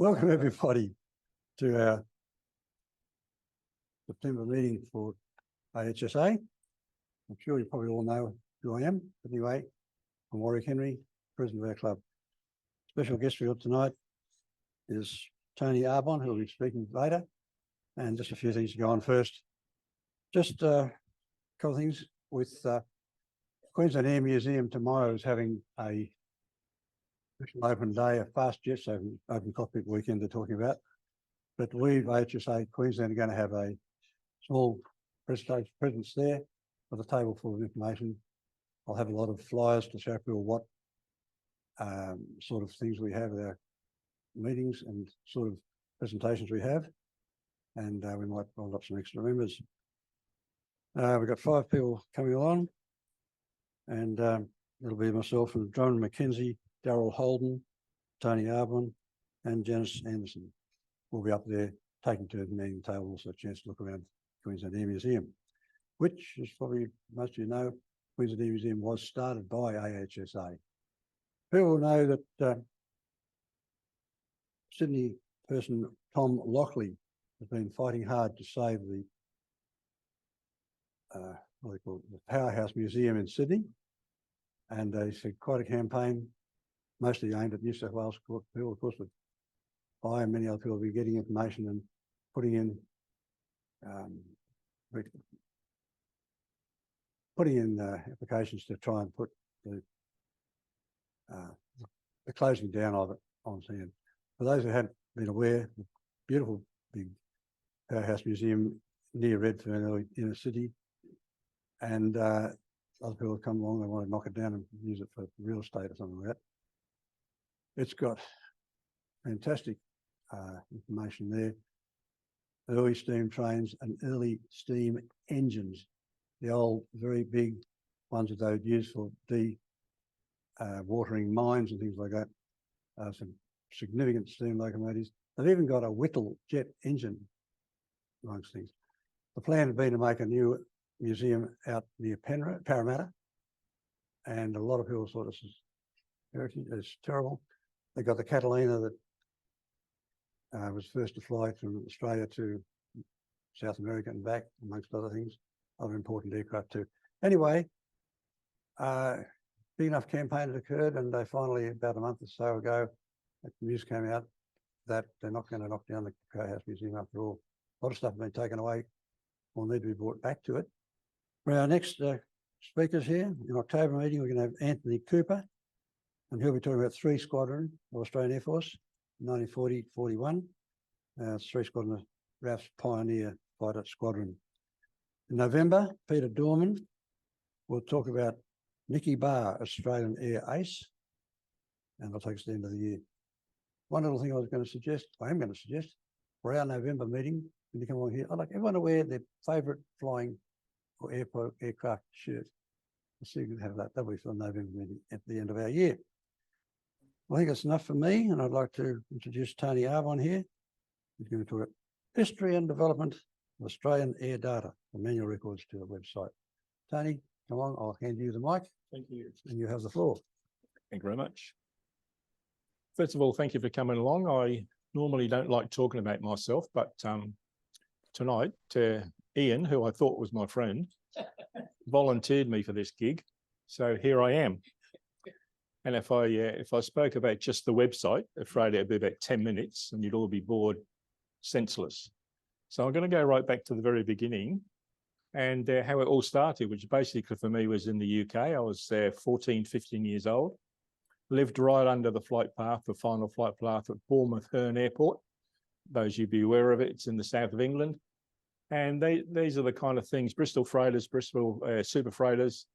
Welcome everybody to our September meeting for AHSA. I'm sure you probably all know who I am. Anyway, I'm Warwick Henry, president of our club. Special guest for you tonight is Tony Arbon, who will be speaking later. And just a few things to go on first. Just a couple of things with Queensland Air Museum tomorrow is having a open day, a fast jets open cockpit weekend they're talking about. But we, AHSA Queensland, are going to have a small presence there with a table full of information. I'll have a lot of flyers to show people what sort of things we have at our meetings and sort of presentations we have. And we might roll up some extra members. We've got 5 people coming along, and it'll be myself and John McKenzie, Darryl Holden, Tony Arbon, and Janice Anderson. We'll be up there taking turns manning the table, also a chance to look around Queensland Air Museum, which, as probably most of you know, Queensland Air Museum was started by AHSA. People know that Sydney person Tom Lockley has been fighting hard to save the what do they call it, the Powerhouse Museum in Sydney, and it's quite a campaign, mostly aimed at New South Wales people, of course, but I and many other people will be getting information and putting in applications to try and put the closing down of it on hand. For those who haven't been aware, the beautiful big Powerhouse Museum near Redfern, inner city, and other people have come along, they want to knock it down and use it for real estate or something like that. It's got fantastic information there. Early steam trains and early steam engines, the old very big ones that they would use for watering mines and things like that. Some significant steam locomotives. They've even got a Whittle jet engine amongst things. The plan had been to make a new museum out near Parramatta, and a lot of people thought this is heritage, it's terrible. They got the Catalina that was first to fly from Australia to South America and back, amongst other things, other important aircraft too. Anyway, big enough campaign had occurred, and they finally, about a month or so ago, the news came out that they're not going to knock down the Powerhouse Museum after all. A lot of stuff has been taken away or need to be brought back to it. For our next speakers here, in October meeting, we're going to have Anthony Cooper, and he'll be talking about 3 Squadron of Australian Air Force, 1940-41. It's 3 Squadron of RAF's Pioneer Fighter Squadron. In November, Peter Dorman will talk about Nicky Barr, Australian Air Ace, and I'll take us to the end of the year. One little thing I am going to suggest, for our November meeting, when you come along here, I'd like everyone to wear their favourite flying or aircraft shirt. So you can have that. That'll be for the November meeting at the end of our year. I think that's enough for me, and I'd like to introduce Tony Arbon here. He's going to talk about history and development of Australian air data, the manual records to the website. Tony, come on, I'll hand you the mic. Thank you. And you have the floor. Thank you very much. First of all, thank you for coming along. I normally don't like talking about myself, but tonight, Ian, who I thought was my friend, volunteered me for this gig. So here I am. And if I spoke about just the website, afraid it'd be about 10 minutes and you'd all be bored senseless. So I'm going to go right back to the very beginning and how it all started, which basically for me was in the UK. I was 14, 15 years old, lived right under the flight path, the final flight path at Bournemouth Herne Airport. Those you'd be aware of it, it's in the south of England. And these are the kind of things, Bristol freighters, Bristol super freighters,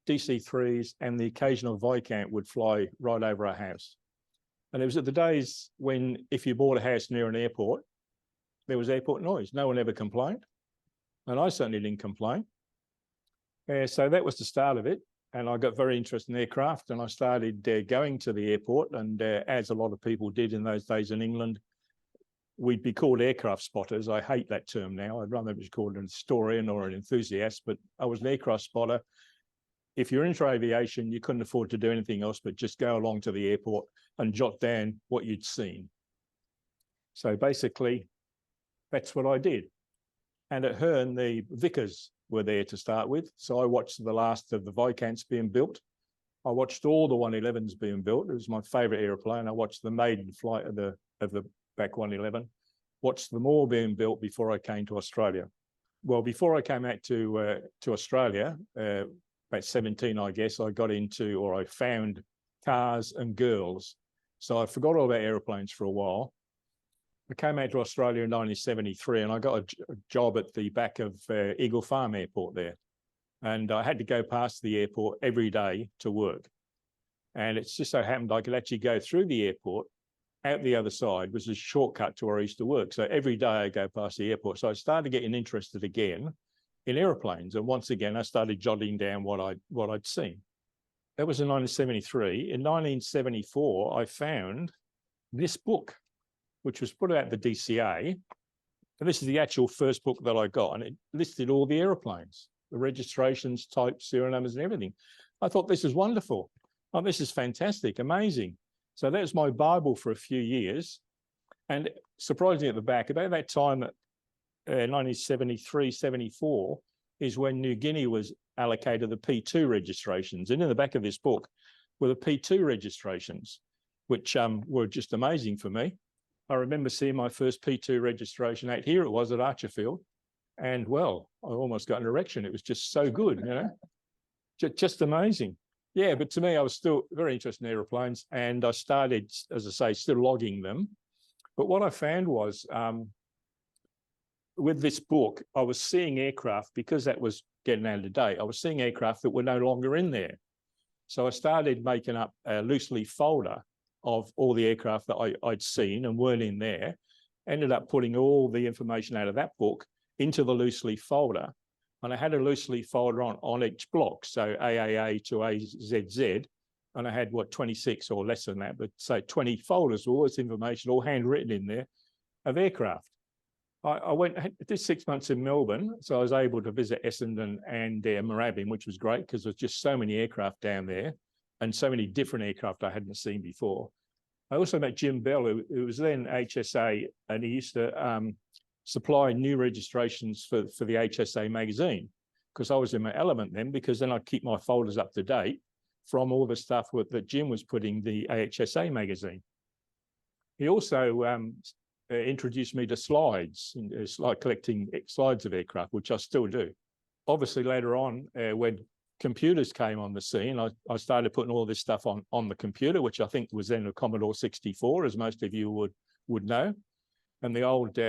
DC-3s, and the occasional Viscount would fly right over our house. And it was at the days when if you bought a house near an airport, there was airport noise. No one ever complained. And I certainly didn't complain. So that was the start of it. And I got very interested in aircraft, and I started going to the airport. And as a lot of people did in those days in England, we'd be called aircraft spotters. I hate that term now. I'd rather be called an historian or an enthusiast, but I was an aircraft spotter. If you're into aviation, you couldn't afford to do anything else but just go along to the airport and jot down what you'd seen. So basically, that's what I did. And at Herne, the Vickers were there to start with. So I watched the last of the Viscounts being built. I watched all the 111s being built. It was my favourite aeroplane. I watched the maiden flight of the back 111. Watched them all being built before I came to Australia. Well, before I came out to Australia, about 17, I guess, I got into, or I found cars and girls. So I forgot all about aeroplanes for a while. I came out to Australia in 1973 and I got a job at the back of Eagle Farm Airport there. And I had to go past the airport every day to work. And it's just so happened I could actually go through the airport out the other side, was a shortcut to where I used to work. So every day I go past the airport. So I started getting interested again in airplanes. And once again, I started jotting down what I'd seen. That was in 1973. In 1974, I found this book, which was put out at the DCA. And this is the actual first book that I got. And it listed all the airplanes, the registrations, types, serial numbers, and everything. I thought, this is wonderful. Oh, this is fantastic, amazing. So that was my Bible for a few years. And surprisingly at the back, about that time, 1973, 74, is when New Guinea was allocated the P2 registrations. And in the back of this book were the P2 registrations, which were just amazing for me. I remember seeing my first P2 registration out here. It was at Archerfield. And well, I almost got an erection. It was just so good, you know, just amazing. Yeah, but to me, I was still very interested in aeroplanes, and I started, as I say, still logging them. But what I found was with this book, I was seeing aircraft, because that was getting out of date, I was seeing aircraft that were no longer in there. So I started making up a loose leaf folder of all the aircraft that I'd seen and weren't in there, ended up putting all the information out of that book into the loose leaf folder. And I had a loose leaf folder on each block, so AAA to AZZ, and I had, 26 or less than that, but say 20 folders with all this information, all handwritten in there, of aircraft. I did 6 months in Melbourne, so I was able to visit Essendon and Moorabbin, which was great because there's just so many aircraft down there and so many different aircraft I hadn't seen before. I also met Jim Bell, who was then HSA, and he used to supply new registrations for the HSA magazine, because I was in my element then, because then I'd keep my folders up to date from all the stuff that Jim was putting the HSA magazine. He also introduced me to slides, like collecting slides of aircraft, which I still do. Obviously later on, when computers came on the scene, I started putting all this stuff on the computer, which I think was then a Commodore 64, as most of you would know. And the old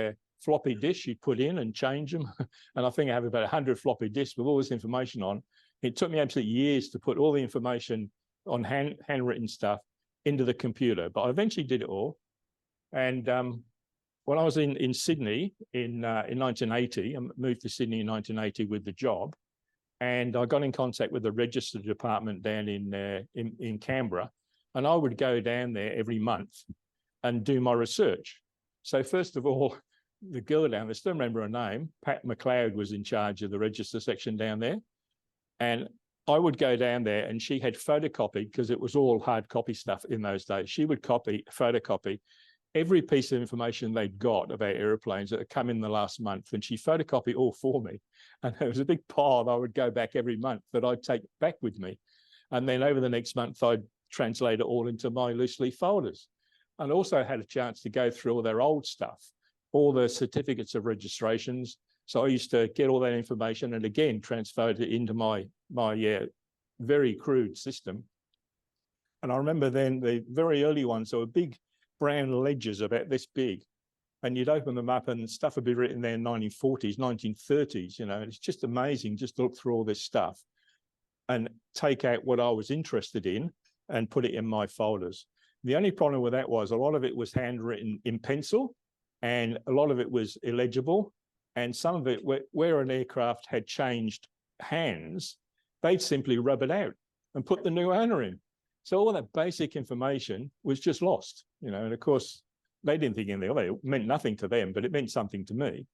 floppy disk you'd put in and change them. And I think I have about 100 floppy disks with all this information on. It took me absolutely years to put all the information on handwritten stuff into the computer, but I eventually did it all. And when I was in Sydney in 1980, I moved to Sydney in 1980 with the job, and I got in contact with the register department down in Canberra, and I would go down there every month and do my research. So first of all, the girl down there, still remember her name, Pat McLeod, was in charge of the register section down there. And I would go down there, and she had photocopied, because it was all hard copy stuff in those days. She would photocopy every piece of information they'd got about airplanes that had come in the last month, and she photocopied all for me. And there was a big pile I would go back every month that I'd take back with me. And then over the next month, I'd translate it all into my loose leaf folders. And also had a chance to go through all their old stuff, all the certificates of registrations. So I used to get all that information and again transferred it into my very crude system. And I remember then the very early ones, so were big brown ledgers about this big, and you'd open them up and stuff would be written there in 1940s, 1930s, you know. It's just amazing just to look through all this stuff and take out what I was interested in and put it in my folders. The only problem with that was a lot of it was handwritten in pencil, and a lot of it was illegible, and some of it, where an aircraft had changed hands, they'd simply rub it out and put the new owner in. So all that basic information was just lost, you know. And of course, they didn't think anything of it. It meant nothing to them, but it meant something to me.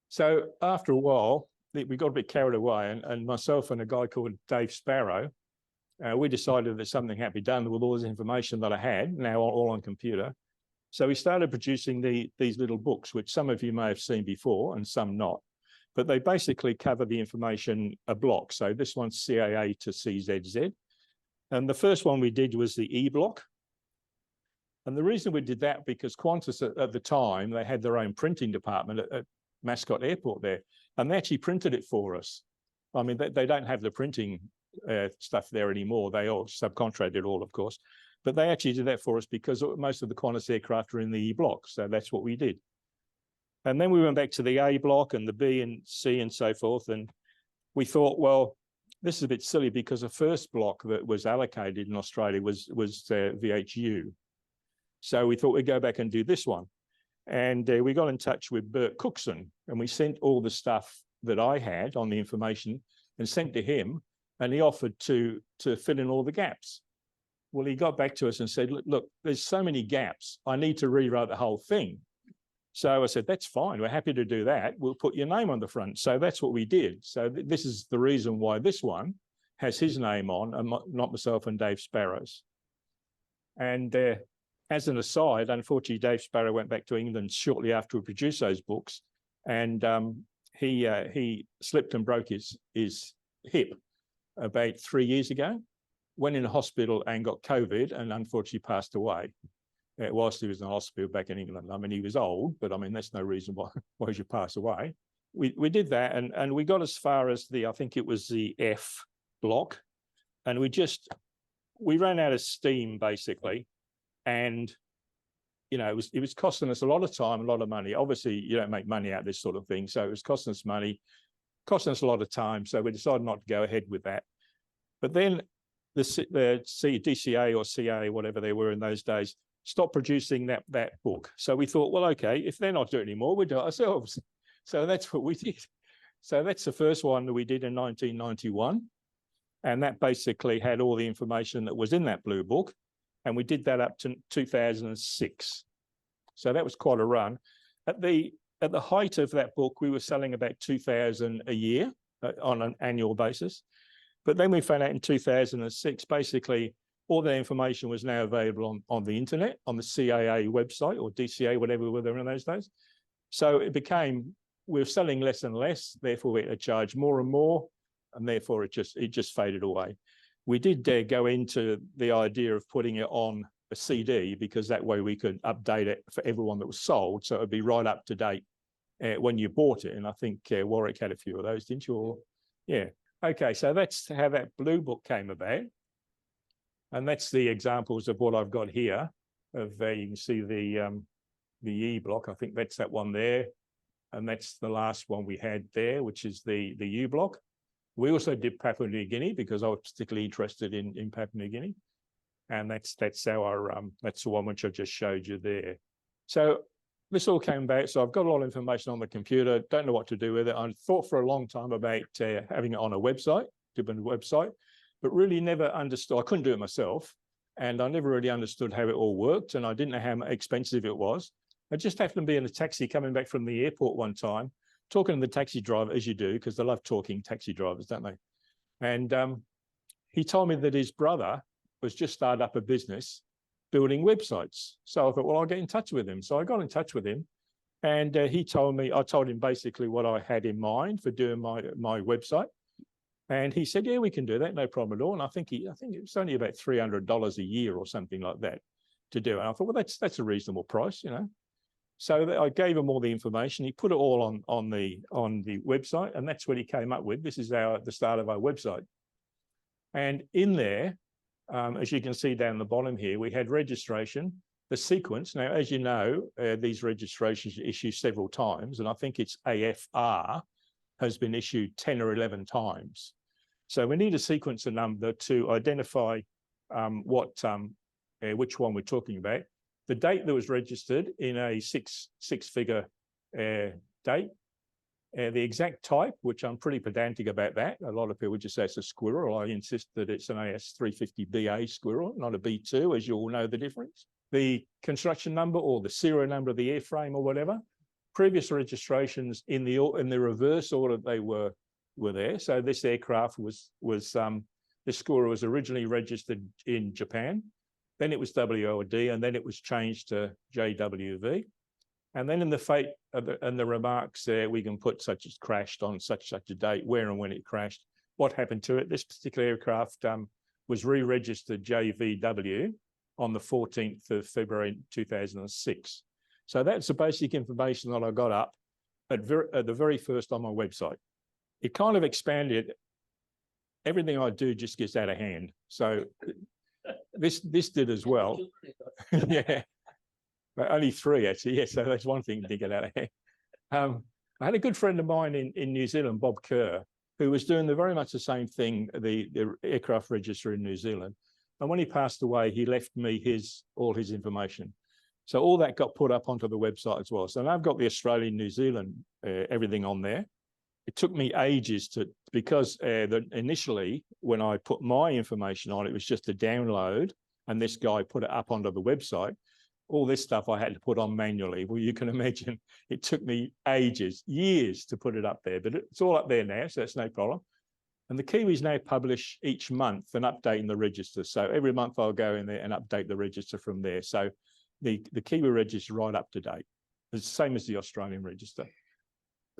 So after a while, we got a bit carried away, and myself and a guy called Dave Sparrow, we decided that something had to be done with all this information that I had, now all on computer. So we started producing these little books, which some of you may have seen before and some not, but they basically cover the information a block. So this one's CAA to CZZ. And the first one we did was the E block. And the reason we did that, because Qantas at the time, they had their own printing department at Mascot Airport there, and they actually printed it for us. I mean, they don't have the printing stuff there anymore. They all subcontracted all, of course, but they actually did that for us because most of the Qantas aircraft are in the E block. So that's what we did. And then we went back to the A block and the B and C and so forth. And we thought, well, this is a bit silly because the first block that was allocated in Australia was VHU. So we thought we'd go back and do this one. And we got in touch with Bert Cookson, and we sent all the stuff that I had on the information and sent to him, and he offered to fill in all the gaps. Well, he got back to us and said, look, there's so many gaps. I need to rewrite the whole thing. So I said, that's fine. We're happy to do that. We'll put your name on the front. So that's what we did. So this is the reason why this one has his name on, and not myself and Dave Sparrow's. And as an aside, unfortunately, Dave Sparrow went back to England shortly after we produced those books, and he slipped and broke his hip about 3 years ago, went in a hospital and got COVID, and unfortunately passed away whilst he was in the hospital back in England. I mean, he was old, but I mean, that's no reason why he should pass away. We did that, and we got as far as I think it was the F block, and we ran out of steam basically. And, you know, it was costing us a lot of time, a lot of money. Obviously, you don't make money out of this sort of thing. So it was costing us money, costing us a lot of time. So we decided not to go ahead with that. But then the DCA or CA, whatever they were in those days, stopped producing that book. So we thought, well, okay, if they're not doing it anymore, we'll do it ourselves. So that's what we did. So that's the first one that we did in 1991. And that basically had all the information that was in that blue book. And we did that up to 2006. So that was quite a run. At the height of that book, we were selling about 2,000 a year on an annual basis. But then we found out in 2006, basically, all the information was now available on the internet, on the CAA website or DCA, whatever we were there in those days. So it became, we were selling less and less, therefore we had to charge more and more, and therefore it just faded away. We did go into the idea of putting it on a CD because that way we could update it for everyone that was sold. So it would be right up to date when you bought it. And I think Warwick had a few of those, didn't you? Or, yeah. Okay, so that's how that blue book came about. And that's the examples of what I've got here. You can see the E block. I think that's that one there. And that's the last one we had there, which is the U block. We also did Papua New Guinea because I was particularly interested in Papua New Guinea. And that's our that's the one which I just showed you there. So this all came back. So I've got a lot of information on the computer, don't know what to do with it. I thought for a long time about having it on a website, different website, but really never understood. I couldn't do it myself. And I never really understood how it all worked. And I didn't know how expensive it was. I just happened to be in a taxi coming back from the airport one time, talking to the taxi driver, as you do, because they love talking, taxi drivers, don't they? And he told me that his brother was just started up a business building websites. So I thought, well, I'll get in touch with him. So I got in touch with him, and he told me, I told him basically what I had in mind for doing my website. And he said, yeah, we can do that, no problem at all. And I think it was only about $300 a year or something like that to do it. And I thought, well, that's a reasonable price, you know. So I gave him all the information. He put it all on the website, and that's what he came up with. This is the start of our website. And in there, as you can see down the bottom here, we had registration, the sequence. Now, as you know, these registrations are issued several times, and I think it's AFR has been issued 10 or 11 times. So we need a sequencer number to identify which one we're talking about. The date that was registered in a six-figure date, the exact type, which I'm pretty pedantic about that. A lot of people just say it's a squirrel. I insist that it's an AS350BA squirrel, not a B2, as you all know the difference. The construction number or the serial number of the airframe or whatever. Previous registrations in the reverse order they were there. So this aircraft this squirrel was originally registered in Japan. then it was WLD, and then it was changed to JWV. And then in the fate and the remarks there, we can put such as crashed on such a date, where and when it crashed, what happened to it. This particular aircraft was re-registered JVW on the 14th of February 2006. So that's the basic information that I got up at the very first on my website. It kind of expanded. Everything I do just gets out of hand. So this did as well. Yeah. But only 3 actually. Yeah, so that's one thing to get out of hand. I had a good friend of mine in New Zealand, Bob Kerr, who was doing very much the same thing, the aircraft register in New Zealand. And when he passed away, he left me all his information. So all that got put up onto the website as well. So now I've got the Australian, New Zealand, everything on there. It took me ages because initially when I put my information on, it was just a download, and this guy put it up onto the website. All this stuff I had to put on manually. Well, you can imagine it took me ages, years to put it up there, but it's all up there now, so that's no problem. And the Kiwis now publish each month an update in the register. So every month I'll go in there and update the register from there. So the Kiwi register is right up to date. It's the same as the Australian register.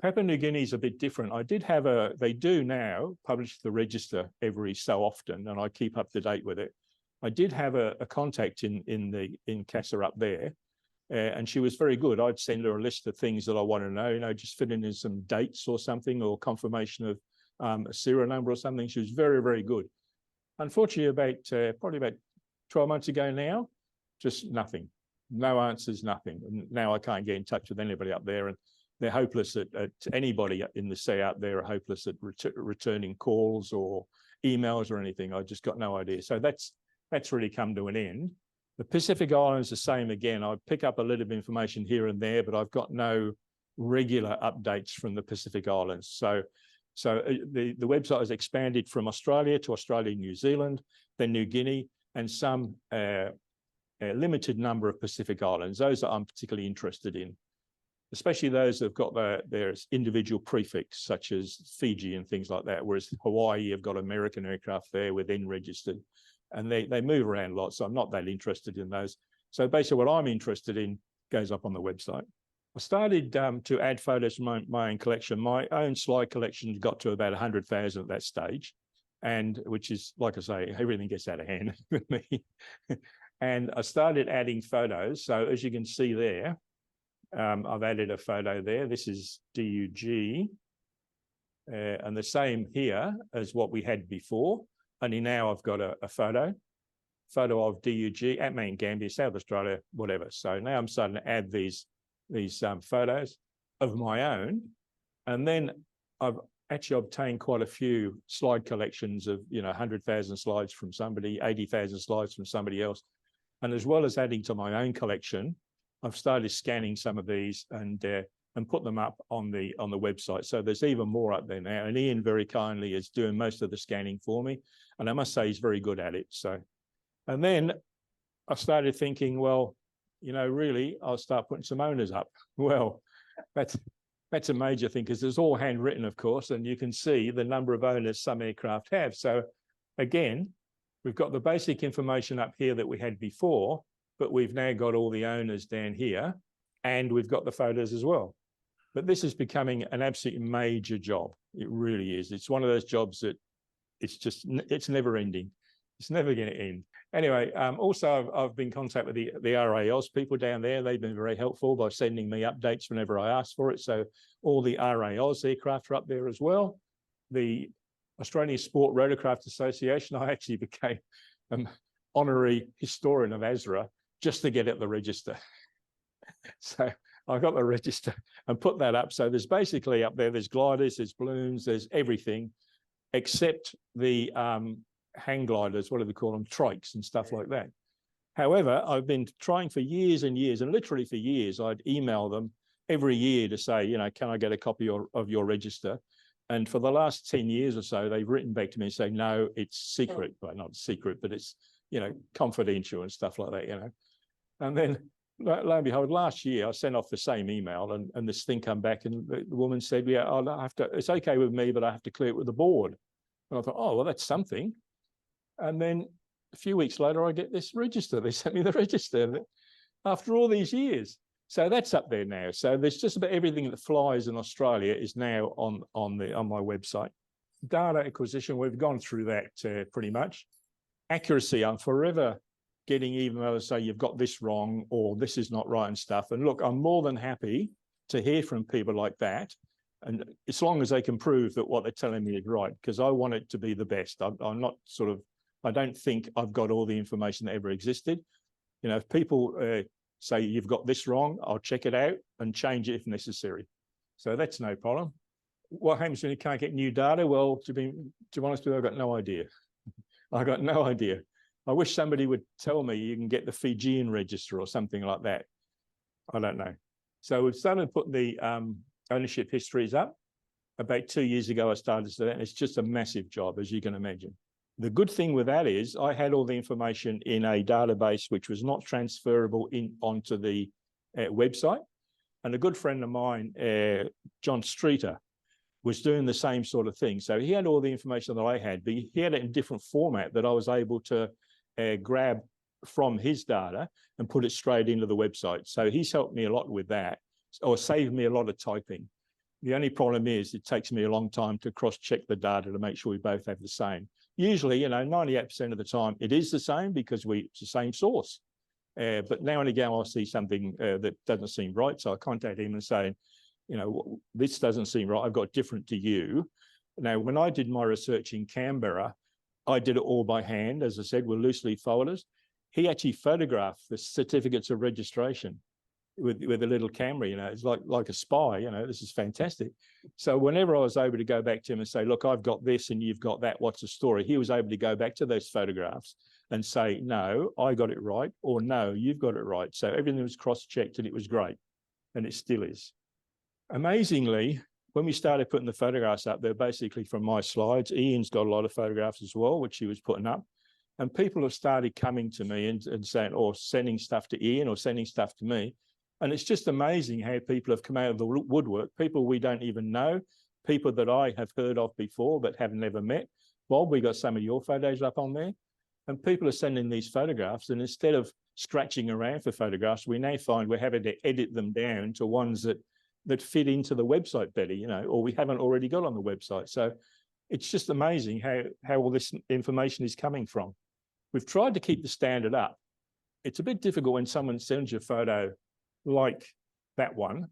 Papua New Guinea is a bit different. They do now publish the register every so often, and I keep up to date with it. I did have a contact in CASA up there, and she was very good. I'd send her a list of things that I want to know, just filling in some dates or something, or confirmation of a serial number or something. She was very, very good. Unfortunately, probably about 12 months ago now, just nothing, no answers, nothing. And now I can't get in touch with anybody up there, and they're hopeless at anybody in the sea out there are hopeless at returning calls or emails or anything. I just got no idea. So that's really come to an end. The Pacific Islands, the same again. I pick up a little bit of information here and there, but I've got no regular updates from the Pacific Islands. So the website has expanded from Australia to Australia, New Zealand, then New Guinea, and some a limited number of Pacific Islands, those that I'm particularly interested in, especially those that have got their individual prefix, such as Fiji and things like that, whereas Hawaii have got American aircraft there within registered, and they move around a lot, so I'm not that interested in those. So basically what I'm interested in goes up on the website. I started to add photos from my own collection. My own slide collection got to about 100,000 at that stage, and which is, like I say, everything gets out of hand with me. And I started adding photos. So as you can see there, I've added a photo there. This is DUG, and the same here as what we had before. Only now I've got a photo of DUG at Mount Gambier, South Australia, whatever. So now I'm starting to add these photos of my own, and then I've actually obtained quite a few slide collections of 100,000 slides from somebody, 80,000 slides from somebody else, and as well as adding to my own collection, I've started scanning some of these and put them up on the website. So there's even more up there now. And Ian very kindly is doing most of the scanning for me, and I must say he's very good at it. So, and then I started thinking, well, really, I'll start putting some owners up. Well, that's a major thing, because it's all handwritten, of course, and you can see the number of owners some aircraft have. So again, we've got the basic information up here that we had before, but we've now got all the owners down here, and we've got the photos as well. But this is becoming an absolute major job. It really is. It's one of those jobs that it's never ending. It's never going to end. Anyway, also I've been in contact with the RAOs people down there. They've been very helpful by sending me updates whenever I ask for it. So all the RAOs aircraft are up there as well. The Australian Sport Rotorcraft Association, I actually became an honorary historian of ASRA just to get at the register. So I got the register and put that up. So there's basically up there, there's gliders, there's balloons, there's everything except the hang gliders, what do they call them, trikes and stuff like that. However, I've been trying for years and years, and literally for years, I'd email them every year to say, can I get a copy of your register? And for the last 10 years or so, they've written back to me and say, no, it's secret. Well, not secret, but it's, confidential and stuff like that, And then lo and behold, last year I sent off the same email, and this thing come back, and the woman said, yeah, I'll have to, it's okay with me, but I have to clear it with the board. And I thought, oh, well, that's something. And then a few weeks later, I get this register. They sent me the register after all these years. So that's up there now. So there's just about everything that flies in Australia is now on my website. Data acquisition, we've gone through that pretty much. Accuracy, I'm forever getting emails say you've got this wrong or this is not right and stuff. And look, I'm more than happy to hear from people like that. And as long as they can prove that what they're telling me is right, because I want it to be the best. I'm not sort of, I don't think I've got all the information that ever existed. You know, if people say you've got this wrong, I'll check it out and change it if necessary. So that's no problem. What happens when you can't get new data? Well, to be honest with you, I've got no idea. I got no idea. I wish somebody would tell me you can get the Fijian register or something like that. I don't know. So we've started putting the ownership histories up. About 2 years ago, I started to do that, and it's just a massive job, as you can imagine. The good thing with that is I had all the information in a database which was not transferable onto the website. And a good friend of mine, John Streeter, was doing the same sort of thing. So he had all the information that I had, but he had it in a different format that I was able to grab from his data and put it straight into the website. So he's helped me a lot with that, or saved me a lot of typing. The only problem is it takes me a long time to cross-check the data to make sure we both have the same. Usually, 98% of the time it is the same because it's the same source. But now and again, I'll see something that doesn't seem right. So I contact him and say, this doesn't seem right. I've got different to you. Now, when I did my research in Canberra, I did it all by hand, as I said, with loose leaf folders. He actually photographed the certificates of registration with a little camera, it's like a spy, this is fantastic. So whenever I was able to go back to him and say, look, I've got this and you've got that, what's the story? He was able to go back to those photographs and say, no, I got it right, or no, you've got it right. So everything was cross-checked and it was great, and it still is. Amazingly, when we started putting the photographs up, they're basically from my slides. Ian's got a lot of photographs as well, which he was putting up. And people have started coming to me and saying, or sending stuff to Ian or sending stuff to me. And it's just amazing how people have come out of the woodwork, people we don't even know, people that I have heard of before but have never met. Bob, we got some of your photos up on there. And people are sending these photographs, and instead of scratching around for photographs, we now find we're having to edit them down to ones that fit into the website better, or we haven't already got on the website. So it's just amazing how all this information is coming from. We've tried to keep the standard up. It's a bit difficult when someone sends you a photo like that one,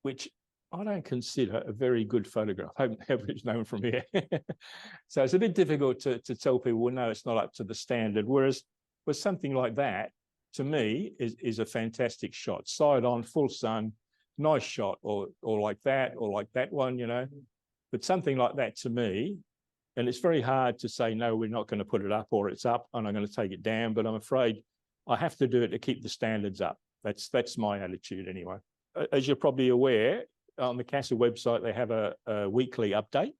which I don't consider a very good photograph. I hope it's known from here. So it's a bit difficult to tell people, well, no, it's not up to the standard. Whereas with something like that, to me, is a fantastic shot. Side on, full sun, nice shot, or like that one, But something like that to me, and it's very hard to say, no, we're not going to put it up, or it's up and I'm going to take it down, but I'm afraid I have to do it to keep the standards up. That's my attitude anyway. As you're probably aware, on the CASA website, they have a weekly update,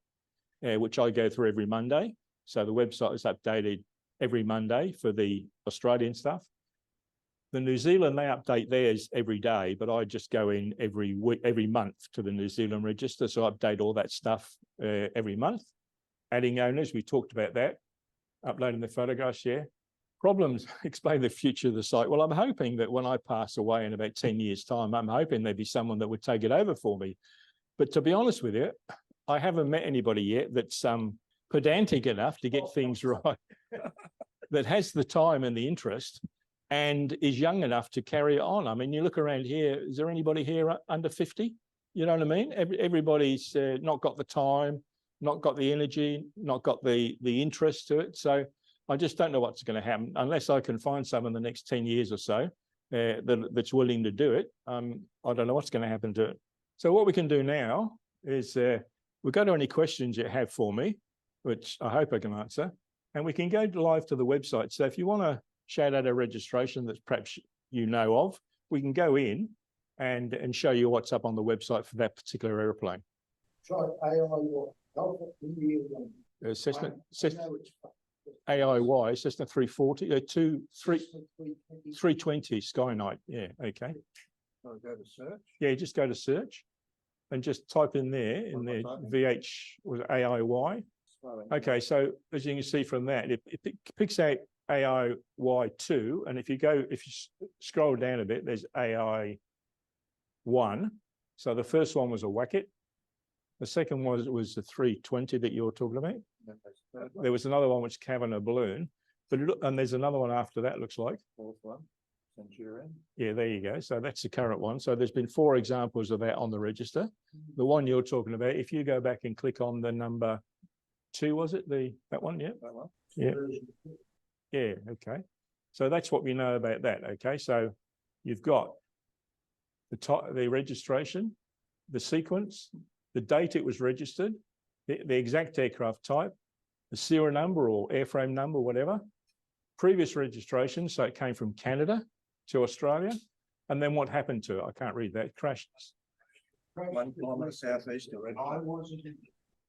which I go through every Monday. So the website is updated every Monday for the Australian stuff. The New Zealand, they update theirs every day, but I just go in every month to the New Zealand register. So I update all that stuff every month. Adding owners, we talked about that. Uploading the photographs, yeah. Problems, explain the future of the site. Well, I'm hoping that when I pass away in about 10 years' time, I'm hoping there'd be someone that would take it over for me. But to be honest with you, I haven't met anybody yet that's pedantic enough to get things right, that has the time and the interest and is young enough to carry it on. I mean, you look around here, is there anybody here under 50? You know what I mean? Everybody's not got the time, not got the energy, not got the interest to it. So I just don't know what's going to happen unless I can find someone in the next 10 years or so that's willing to do it. I don't know what's going to happen to it. So what we can do now is we'll go to any questions you have for me, which I hope I can answer, and we can go live to the website. So if you want to shout out a registration that perhaps you know of, we can go in and show you what's up on the website for that particular airplane. Sorry, AIY, Cessna 340, 320 Skynight. Yeah, okay. I'll go to search. Yeah, just go to search and just type in there VH was AIY. Okay, so as you can see from that, it picks out AIY2, and if you scroll down a bit, there's AI1. So the first one was a Wacket. The second one was the 320 that you're talking about. There was another one which Kavanagh balloon, and there's another one after that. Looks like fourth one, Centurion. Yeah, there you go. So that's the current one. So there's been 4 examples of that on the register. The one you're talking about, if you go back and click on the number 2, was it that one? Yeah. That one. Yeah. Yeah. Okay. So that's what we know about that. Okay. So you've got the registration, the sequence, the date it was registered, the exact aircraft type, the serial number or airframe number, whatever, previous registration. So it came from Canada to Australia. And then what happened to it? I can't read that. It crashed. 1 kilometre southeast of Red.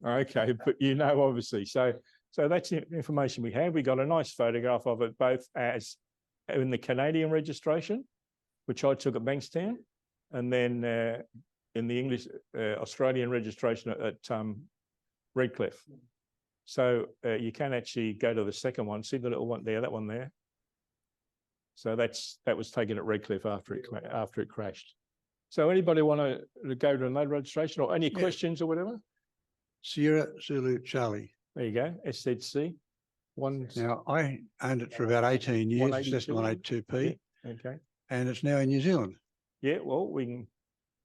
Okay, but obviously. So that's the information we have. We got a nice photograph of it, both as in the Canadian registration, which I took at Bankstown, and then in the English Australian registration at Redcliffe. So you can actually go to the second one. See the little one there, that one there. So that was taken at Redcliffe after it crashed. So anybody want to go to another registration or any questions or whatever? Sierra Zulu Charlie. There you go. SZC. Now I owned it for about 18 years. It's 182P. Okay. And it's now in New Zealand. Yeah. Well, we can.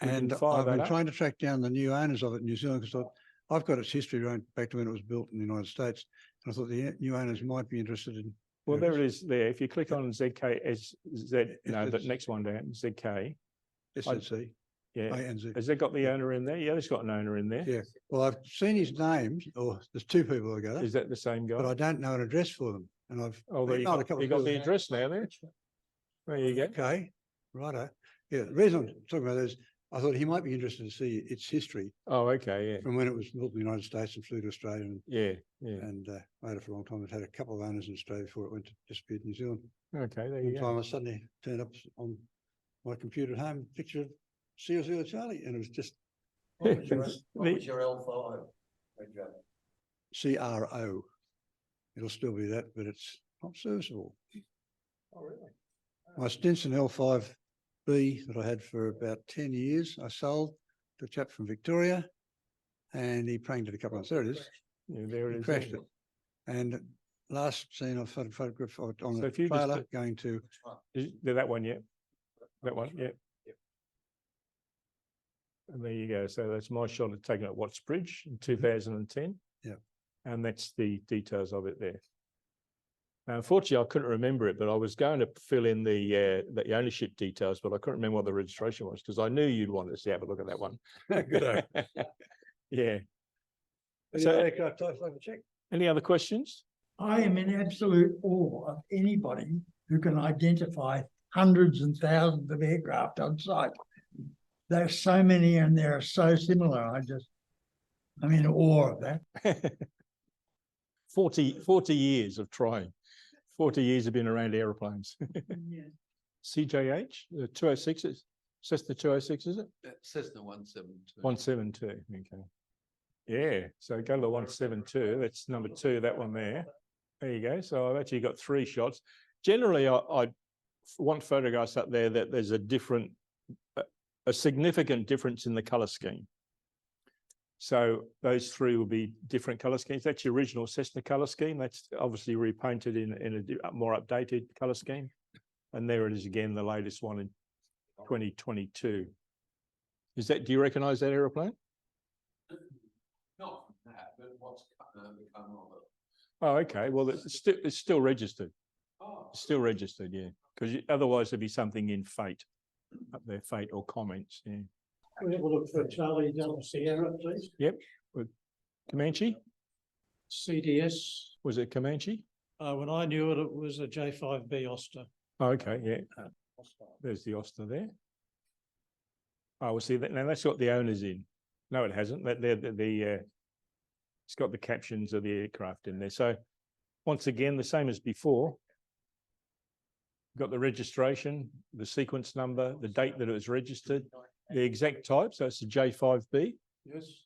And I've been trying to track down the new owners of it in New Zealand because I've got its history right back to when it was built in the United States. And I thought the new owners might be interested in. Well, there it is there. If you click on the next one down, ZK. SZC. Yeah. ANZ. Has that got the owner in there? Yeah, it's got an owner in there. Yeah. Well, I've seen his names, or there's 2 people I got. Is that the same guy? But I don't know an address for them. And I've you got the address now there. There you go. Okay. Righto. Yeah. The reason I'm talking about this, I thought he might be interested to see its history. Oh, okay. Yeah. From when it was built in the United States and flew to Australia. And, yeah. And made it for a long time. It had a couple of owners in Australia before it went to disappear in New Zealand. Okay. There you go. One time I suddenly turned up on my computer at home, picture of Sierra Charlie, and it was just What was your L5? CRO. It'll still be that, but it's not serviceable. Oh, really? My Stinson L5B that I had for about 10 years, I sold to a chap from Victoria, and he pranged it a couple of months. There it is. Yeah, there it is. Crashed it. And last seen I've photographed on So the if you trailer going to. Is that one, yeah. That one, yeah. And there you go. So that's my shot of taken at Watts Bridge in 2010. Yeah. And that's the details of it there. Now, unfortunately, I couldn't remember it, but I was going to fill in the ownership details, but I couldn't remember what the registration was because I knew you'd want us to have a look at that one. Good. Yeah. So aircraft types like a check. Any other questions? I am in absolute awe of anybody who can identify hundreds and thousands of aircraft on site. There's so many and they're so similar. I'm in awe of that. 40 years of trying. 40 years of being around aeroplanes. CJH, the 206s. Cessna 206, is it? Cessna 172. 172, okay. Yeah, so go to the 172, that's number 2, that one there. There you go. So I've actually got 3 shots. Generally, I want photographs up there that there's a significant difference in the color scheme. So those 3 will be different color schemes. That's the original Cessna color scheme. That's obviously repainted in a more updated color scheme. And there it is again, the latest one in 2022. Do you recognize that aeroplane? Not that, but what's become of it. Oh, okay. Well, it's still registered. Oh. It's still registered, yeah. Because otherwise there'd be something in Fate up there, Fate or comments. Yeah. We'll have a look for Charlie Delta Sierra, please. Yep. Comanche? CDS. Was it Comanche? When I knew it, it was a J5B Oster. Oh, okay, yeah. There's the Oster there. Oh, we'll see that now. That's got the owners in. No, it hasn't. It's got the captions of the aircraft in there. So once again, the same as before. Got the registration, the sequence number, the date that it was registered, the exact type. So it's a J5B. Yes.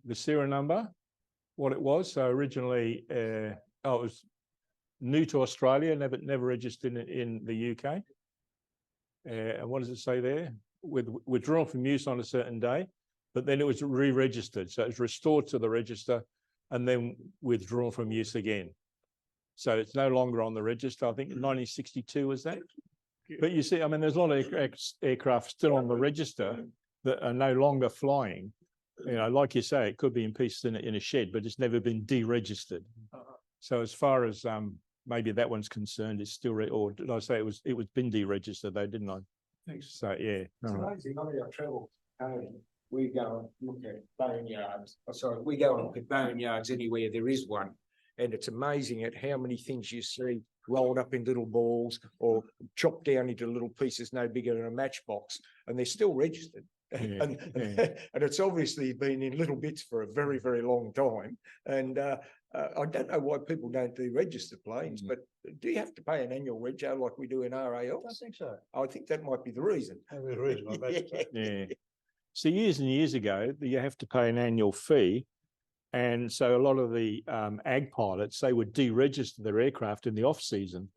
The serial number, what it was. So originally, it was new to Australia, never registered in the UK. And what does it say there? Withdrawn from use on a certain day, but then it was re-registered. So it was restored to the register and then withdrawn from use again. So it's no longer on the register. I think 1962 was that. But you see, I mean, there's a lot of aircraft still on the register that are no longer flying. You know, like you say, it could be in pieces in a shed, but it's never been deregistered. So as far as maybe that one's concerned, it's still, or did I say it was been deregistered though, didn't I? Thanks. So yeah. It's amazing. On our travel home, we go and look at boneyards. Oh, sorry, we go and look at boneyards anywhere there is one. And it's amazing at how many things you see rolled up in little balls or chopped down into little pieces no bigger than a matchbox, and they're still registered. Yeah, and yeah. it's obviously been in little bits for a very, very long time. And I don't know why people don't deregister planes, but do you have to pay an annual rego like we do in RAL? I think so. I think that might be the reason. Maybe the reason, I bet. Yeah. So years and years ago, you have to pay an annual fee. And so a lot of the ag pilots, they would deregister their aircraft in the off season.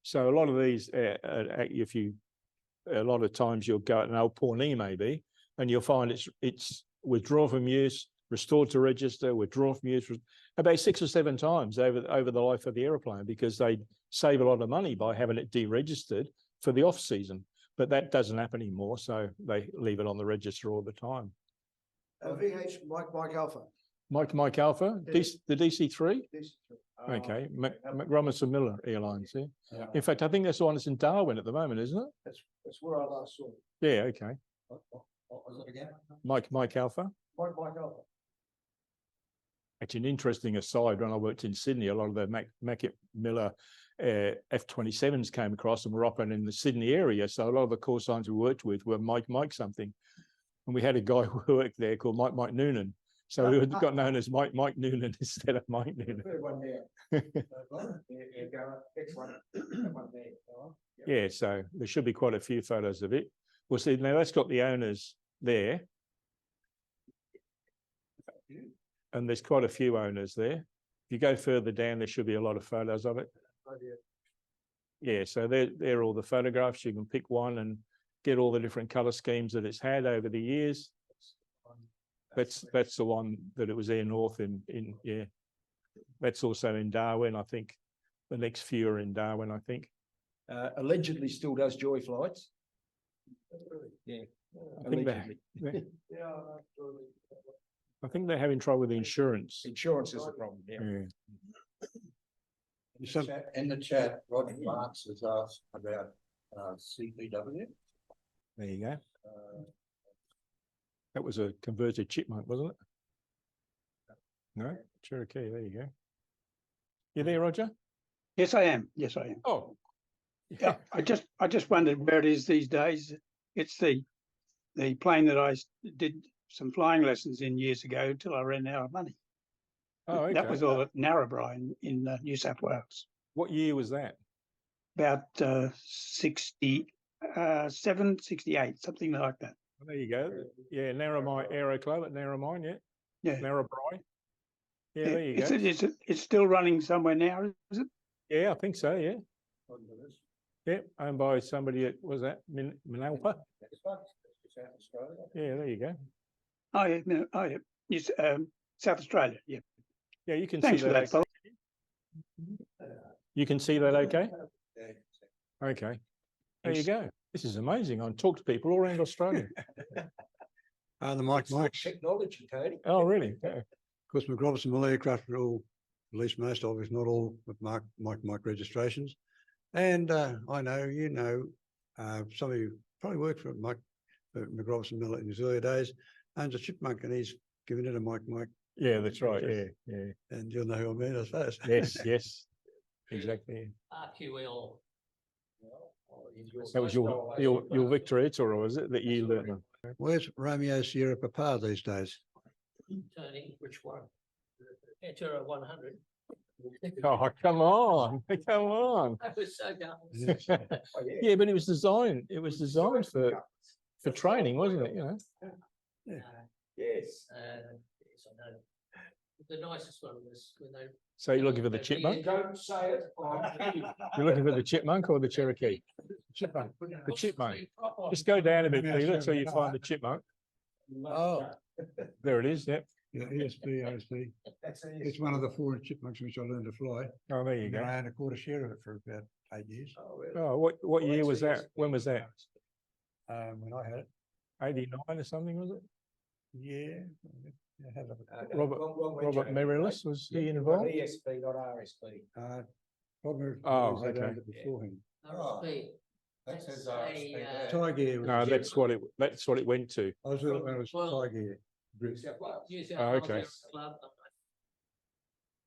So a lot of these, a lot of times you'll go at an old Pawnee maybe, and you'll find it's withdrawn from use, restored to register, withdrawn from use, about 6 or 7 times over the life of the aeroplane, because they save a lot of money by having it deregistered for the off season. But that doesn't happen anymore, so they leave it on the register all the time. VH Mike Alpha. Mike Alpha, Yeah. the DC-3? Oh, Okay, McRobinson Miller Airlines, yeah. Yeah. In fact, I think that's the one that's in Darwin at the moment, isn't it? That's where I last saw it. Yeah, okay. What was it again? Mike Alpha. Mike Alpha. Actually, an interesting aside, when I worked in Sydney, a lot of the Mackett Miller F-27s came across and were operating in the Sydney area. So a lot of the call signs we worked with were Mike something. And we had a guy who worked there called Mike Noonan. So we got known as Mike Noonan instead of Mike Noonan. Third one there. Yeah, so there should be quite a few photos of it. Well, see, now that's got the owners there. And there's quite a few owners there. If you go further down, there should be a lot of photos of it. Yeah, so they're all the photographs. You can pick one and get all the different color schemes that it's had over the years. That's the one that it was Air North in yeah. That's also in Darwin, I think. The next few are in Darwin, I think. Allegedly still does joy flights. Yeah. I think I think they're having trouble with the insurance. Insurance is the problem. Yeah. Yeah. In the chat, Roger Marks has asked about CPW. There you go. That was a converted chipmunk, wasn't it? No, Cherokee. There you go. You there, Roger? Yes, I am. Yes, I am. Oh, Yeah, I just wondered where it is these days. It's the plane that I did some flying lessons in years ago till I ran out of money. Oh, okay. That was all at Narrabri in New South Wales. What year was that? About 67, 68, something like that. Well, there you go. Yeah, Narromine Aero Club at Narromine, yeah. Yeah. Narrabri. Yeah, there you go. It's still running somewhere now, is it? Yeah, I think so, yeah. Yeah, owned by somebody at, was that Minalpa? Yeah, there you go. Oh yeah, no, oh yeah. Yes, South Australia. Yeah. Yeah, you can Thanks see for that, that. fella. You can see that okay? Okay. There you Thanks. go. This is amazing. I talk to people all around Australia. The Mike's. Technology, Tony. Oh, really? Yeah. Of course, McRobinson Miller aircraft are all, at least most of, if not all, with Mike registrations. And I know, you know, some of you probably worked for McRobinson Miller in his earlier days, owns a chipmunk and he's giving it a Mike. Yeah, that's right. Yeah, yeah. And you'll know who I mean, I suppose. Yes, yes. Exactly. RQL. That was your Victoria, or was it that you learned? Where's Romeo Sierra Papa these days? Tony, which one? Etura 100. Oh, come on. Come on. That was so dumb. Yeah, but it was designed. It was designed for training, wasn't it? You know. Yes. Yes, I know. The nicest one was when they. So you're looking for the chipmunk? Don't say it. You're looking for the chipmunk or the Cherokee? Chipmunk. The chipmunk. Just go down a bit, Peter, till you find the chipmunk. Oh. There it is. Yep. Yeah, ESP, OSP. It's one of the 4 chipmunks which I learned to fly. Oh, there you And then go. I had a quarter share of it for about 8 years. Oh, what year was that? When was that? When I had it. 89 or something, was it? Yeah. I had it. Robert Merrillis, was he involved? ESP, not RSP. Robert Oh, was had okay. owned it before him. RSP. That says That's RSP a, there. Tiger. was- No, that's what it went to. I was with it when it was Well- Tiger. New South Oh, Wales okay. Club.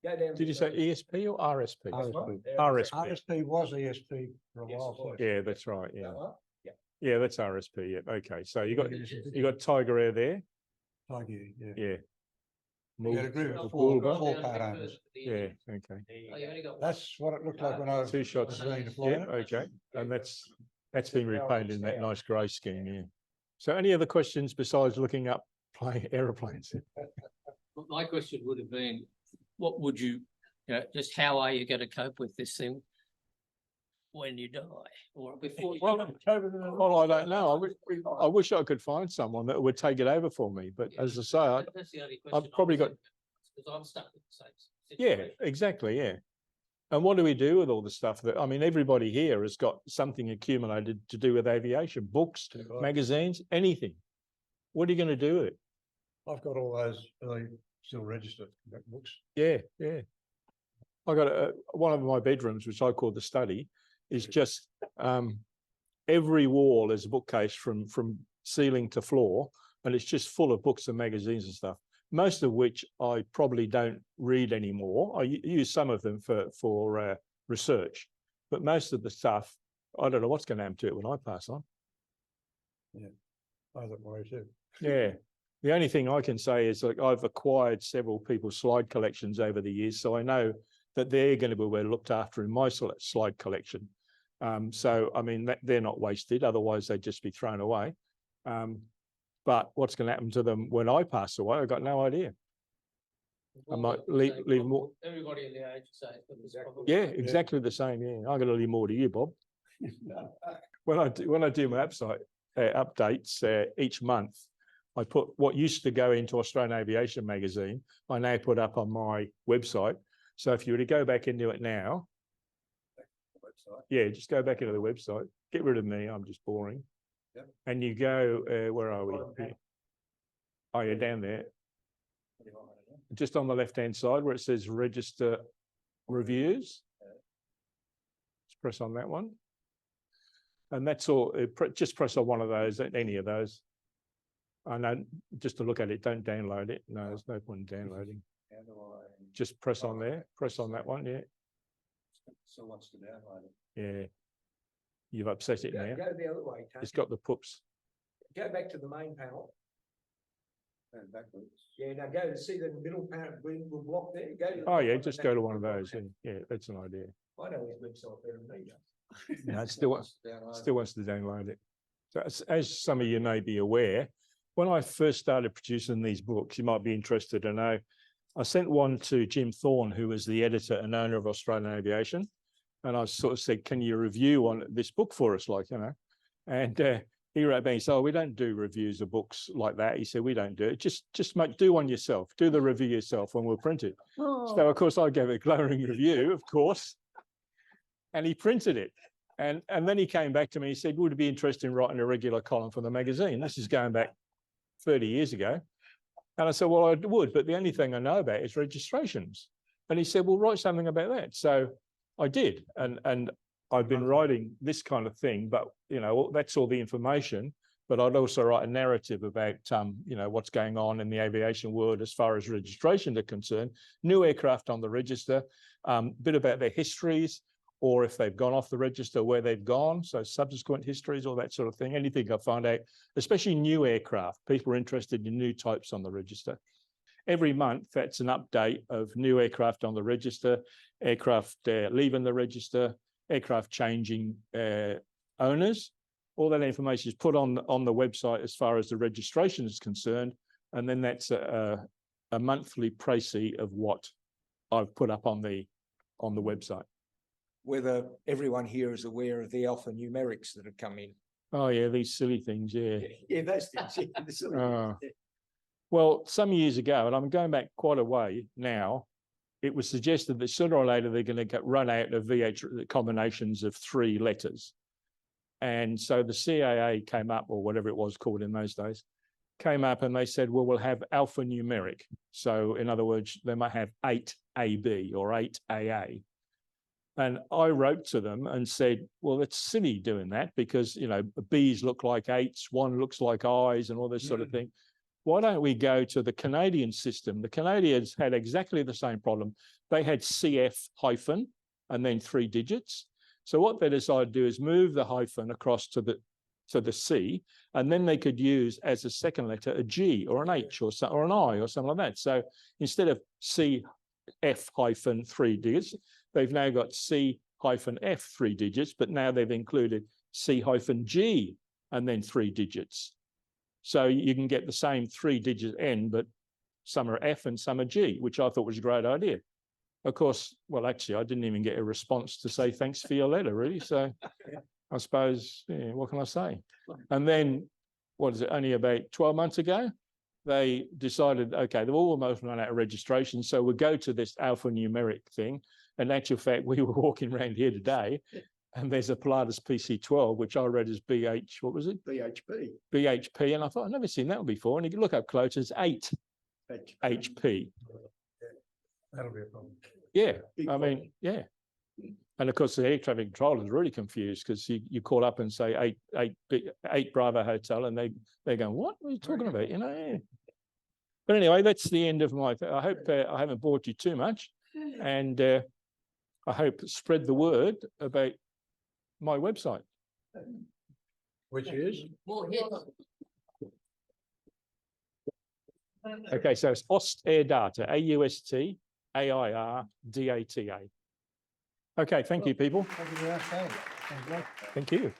Go down. Did you say ESP or RSP? RSP. RSP. RSP was ESP for a Yes, while. it was. so- Yeah, that's right. Yeah. That one? Yeah, that's RSP. Yeah. Okay. So you got Tiger Air there. Tiger, yeah. Yeah. We had a group Or of four Bulldog. part owners. Yeah. Okay. Oh, you only got. That's what it looked like when I was. 2 shots. learning to fly Yeah. it. Okay. And that's been repainted in that nice grey scheme. Yeah. So any other questions besides looking up aeroplanes? My question would have been, what would you just how are you going to cope with this thing when you die or before you Well, die? Well, I don't know. I wish I could find someone that would take it over for me. But as I say, That's the only question. probably got- Because I'm stuck with the same. yeah, situation. exactly. Yeah. And what do we do with all the stuff that, I mean, everybody here has got something accumulated to do with aviation, books, magazines, anything. What are you going to do with it? I've got all those early still registered books. Yeah, yeah. I got one of my bedrooms, which I call the study, is just every wall is a bookcase from ceiling to floor, and it's just full of books and magazines and stuff. Most of which I probably don't read anymore. I use some of them for research, but most of the stuff, I don't know what's going to happen to it when I pass on. I don't worry too. Yeah. The only thing I can say is like I've acquired several people's slide collections over the years, so I know that they're going to be well looked after in my slide collection. So I mean they're not wasted, otherwise they'd just be thrown away. But what's going to happen to them when I pass away, I've got no idea. I might leave more. Everybody in the age say it's got this problem. Yeah, exactly the same. Yeah, I'm going to leave more to you, Bob. When I do my website updates each month, I put what used to go into Australian Aviation magazine, I now put up on my website. So if you were to go back into it now, yeah, just go back into the website, get rid of me, I'm just boring. Yep. And you go, where are we? Oh, you're down there. Just on the left-hand side where it says register reviews. Just press on that one. And that's all, just press on one of those, any of those. I know, just to look at it, don't download it. No, there's no point in downloading. Just press on there, press on that one, yeah. Still wants to download it. Yeah. You've upset it Go now. the other way, Tony. It's got the poops. Go back to the main panel. And backwards. Yeah, now go to see the middle panel, green little block there. Go to the Oh, top yeah, of just that go to one of block. those. Yeah, that's an idea. I know his website better than me. No, it still wants to download it. So as some of you may be aware, when I first started producing these books, you might be interested to know, I sent one to Jim Thorne, who was the editor and owner of Australian Aviation. And I sort of said, can you review on this book for us? Like, you know, and he wrote back, he said, oh, we don't do reviews of books like that. He said, we don't do it. Just do one yourself. Do the review yourself when we'll print it. So of course I gave a glowing review, of course. And he printed it. And then he came back to me, he said, would it be interested in writing a regular column for the magazine? This is going back 30 years ago. And I said, well, I would, but the only thing I know about is registrations. And he said, well, write something about that. So I did. And I've been writing this kind of thing, but, you know, that's all the information. But I'd also write a narrative about, you know, what's going on in the aviation world as far as registration are concerned, new aircraft on the register, a bit about their histories, or if they've gone off the register, where they've gone. So subsequent histories, all that sort of thing. Anything I find out, especially new aircraft. People are interested in new types on the register. Every month, that's an update of new aircraft on the register, aircraft leaving the register, aircraft changing owners. All that information is put on the website as far as the registration is concerned. And then that's a monthly précis of what I've put up on the website. Whether everyone here is aware of the alphanumerics that have come in. Oh yeah, these silly things, yeah. Yeah, those things. Yeah, the silly Oh. ones, yeah. Well, some years ago, and I'm going back quite a way now, it was suggested that sooner or later they're going to run out of VH combinations of 3 letters. And so the CAA came up, or whatever it was called in those days, came up and they said, well, we'll have alphanumeric. So in other words, they might have 8AB or 8AA. And I wrote to them and said, well, it's silly doing that because, you know, B's look like 8s, 1 looks like I's and all this sort of thing. Why don't we go to the Canadian system? The Canadians had exactly the same problem. They had CF hyphen and then 3 digits. So what they decided to do is move the hyphen across to the C, and then they could use as a second letter a G or an H or an I or something like that. So instead of CF hyphen 3 digits, they've now got C hyphen F 3 digits, but now they've included C hyphen G and then 3 digits. So you can get the same 3-digit N, but some are F and some are G, which I thought was a great idea. Of course, well, actually, I didn't even get a response to say thanks for your letter, really. So I suppose, yeah, what can I say? And then, what is it, only about 12 months ago, they decided, okay, they've almost run out of registration, so we'll go to this alphanumeric thing. In actual fact, we were walking around here today, and there's a Pilatus PC12, which I read as BH, what was it? BHP. BHP, and I thought, I've never seen that one before. And you can look up close, it's 8 HP. That'll be a problem. Yeah, Big I mean, yeah. And of course, the air traffic controllers are really confused because you call up and say 8 Bravo Hotel, and they're going, what are you talking about? You know, yeah. But anyway, that's the end of my, I hope I haven't bored you too much. And I hope spread the word about my website. Which is? More hits. Okay, so it's AustAirData, AustAirData. Okay, thank you, people. Thank you very much, Dave. Thank you. Thank you.